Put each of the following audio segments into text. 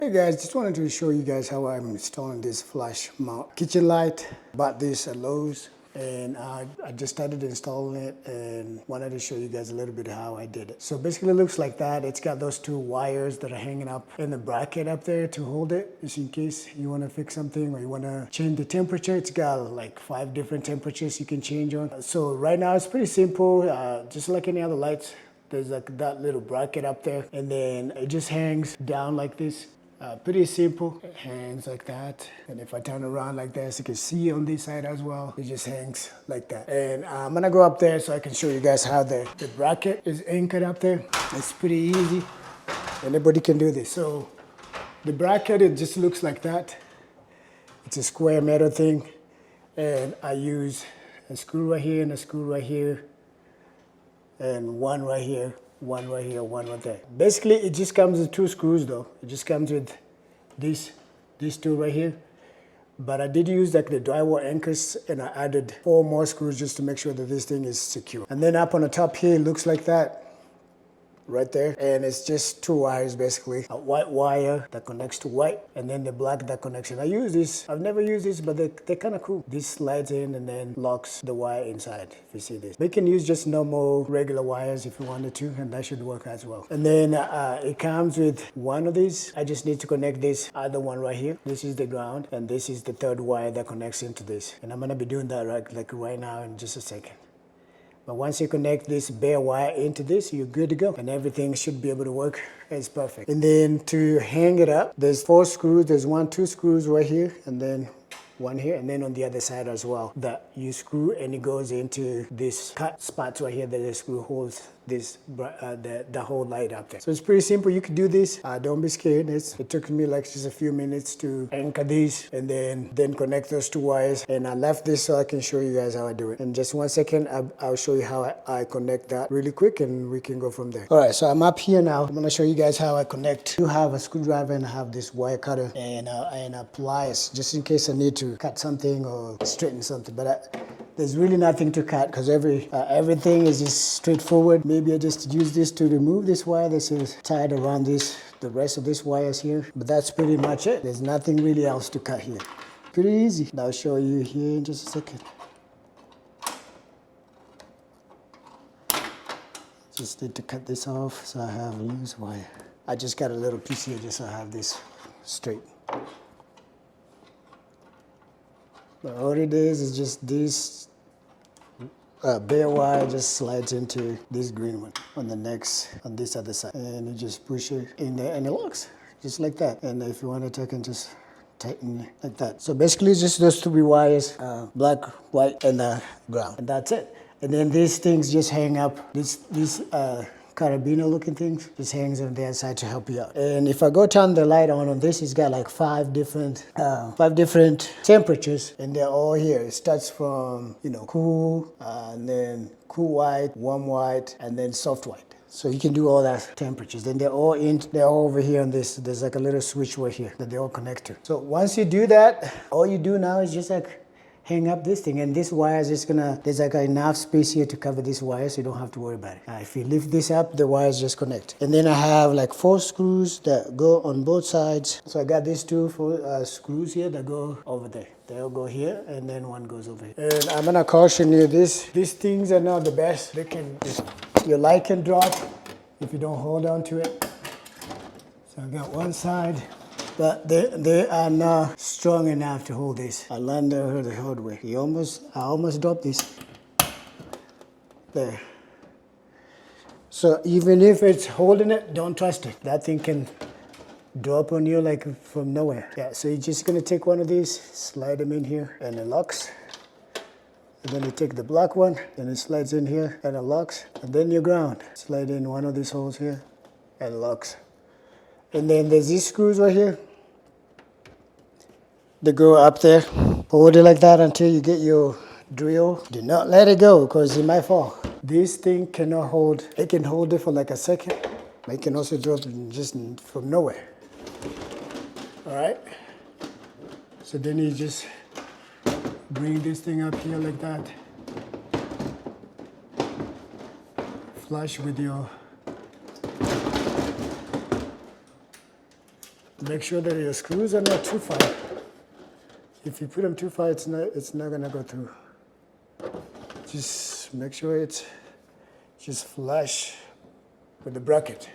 Hey guys, just wanted to show you guys how I'm installing this flash mount kitchen light. Bought this at Lowe's and I just started installing it and wanted to show you guys a little bit how I did it. So basically it looks like that. It's got those two wires that are hanging up in the bracket up there to hold it, just in case you want to fix something or you want to change the temperature. It's got like 5 different temperatures you can change on. So right now it's pretty simple, just like any other lights. There's like that little bracket up there and then it just hangs down like this. Pretty simple. It hangs like that. And if I turn around like this, you can see on this side as well, it just hangs like that. And I'm gonna go up there so I can show you guys how the bracket is anchored up there. It's pretty easy. Anybody can do this. So the bracket, it just looks like that. It's a square metal thing. And I use a screw right here and a screw right here. And one right here, one right here, one right there. Basically, it just comes with 2 screws though. It just comes with these 2 right here. But I did use like the drywall anchors and I added 4 more screws just to make sure that this thing is secure. And then up on the top here, it looks like that. Right there, and it's just 2 wires basically. A white wire that connects to white and then the black that connects in. I use this, I've never used this, but they're kind of cool. This slides in and then locks the wire inside, if you see this. But you can use just normal regular wires if you wanted to, and that should work as well. And then it comes with 1 of these. I just need to connect this other one right here. This is the ground and this is the 3rd wire that connects into this. And I'm gonna be doing that right now in just a second. But once you connect this bare wire into this, you're good to go. And everything should be able to work. It's perfect. And then to hang it up, there's 4 screws. There's 2 screws right here, and then 1 here, and then on the other side as well. That you screw and it goes into this cut spots right here that the screw holds this the whole light up there. So it's pretty simple. You can do this. Don't be scared. It took me like just a few minutes to anchor these and then connect those 2 wires. And I left this so I can show you guys how I do it. In just 1 second, I'll show you how I connect that really quick and we can go from there. All right, so I'm up here now. I'm gonna show you guys how I connect. You have a screwdriver and I have this wire cutter and a pliers just in case I need to cut something or straighten something. But there's really nothing to cut because everything is just straightforward. Maybe I just use this to remove this wire. This is tied around the rest of this wires here. But that's pretty much it. There's nothing really else to cut here. Pretty easy. I'll show you here in just a second. Just need to cut this off so I have a loose wire. I just got a little piece here just so I have this straight. But all it is just this bare wire just slides into this green one on this other side. And you just push it in there and it locks, just like that. And if you want it, I can just tighten it like that. So basically it's just those 3 wires, black, white, and ground. And that's it. And then these things just hang up, these carabiner looking things just hangs on the outside to help you out. And if I go turn the light on this, it's got like 5 different temperatures and they're all here. It starts from, cool, and then cool white, warm white, and then soft white. So you can do all that temperatures. Then they're all over here on this. There's like a little switch right here that they all connect to. So once you do that, all you do now is just like hang up this thing, and this wire is just there's like enough space here to cover this wire so you don't have to worry about it. If you lift this up, the wires just connect. And then I have like 4 screws that go on both sides. So I got these 2 screws here that go over there. They'll go here and then 1 goes over here. And I'm gonna caution you, these things are not the best. Your light can drop if you don't hold on to it. So I got one side. But they are not strong enough to hold this. I learned the hard way. I almost dropped this. There. So even if it's holding it, don't trust it. That thing can drop on you like from nowhere. Yeah, so you're just gonna take one of these, slide them in here, and it locks. And then you take the black one, and it slides in here, and it locks. And then your ground. Slide in one of these holes here, and it locks. And then there's these screws right here. They go up there. Hold it like that until you get your drill. Do not let it go because it might fall. This thing cannot hold. It can hold it for like a second. But it can also drop just from nowhere. All right. So then you just bring this thing up here like that. Flush with your Make sure that your screws are not too far. If you put them too far, it's not gonna go through. Just make sure it's just flush with the bracket.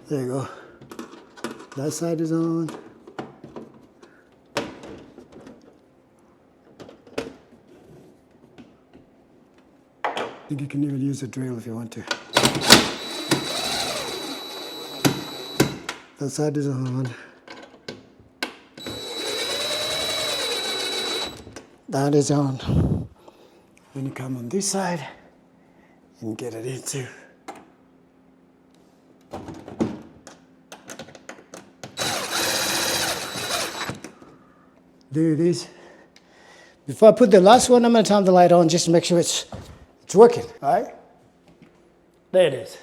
There you go. That side is on. I think you can even use a drill if you want to. That side is on. That is on. Then you come on this side and get it in too. There it is. Before I put the last one, I'm going to turn the light on just to make sure it's working. All right? There it is.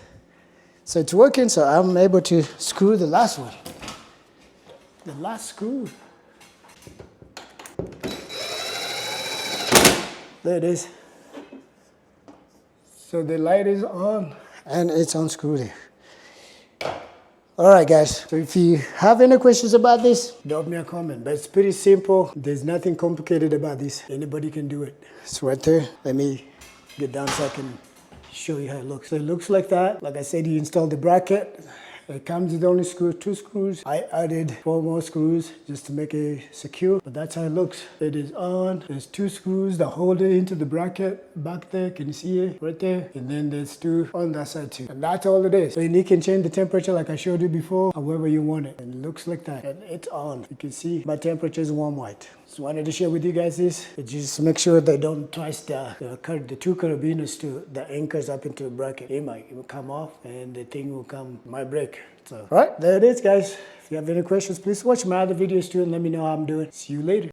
So it's working, so I'm able to screw the last one. The last screw. There it is. So the light is on and it's unscrewed here. All right, guys. So if you have any questions about this, drop me a comment. But it's pretty simple. There's nothing complicated about this. Anybody can do it. It's right there. Let me get down so I can show you how it looks. So it looks like that. Like I said, you install the bracket. It comes with only two screws. I added 4 more screws just to make it secure, but that's how it looks. It is on. There's 2 screws that hold it into the bracket back there. Can you see it right there? And then there's 2 on that side too. And that's all it is. So you can change the temperature like I showed you before, however you want it. And it looks like that. And it's on. You can see my temperature is warm white. So wanted to share with you guys this. Just make sure they don't twist the 2 carabiners to the anchors up into the bracket. It might come off and the thing might break. So, all right, there it is, guys. If you have any questions, please watch my other videos too and let me know how I'm doing. See you later.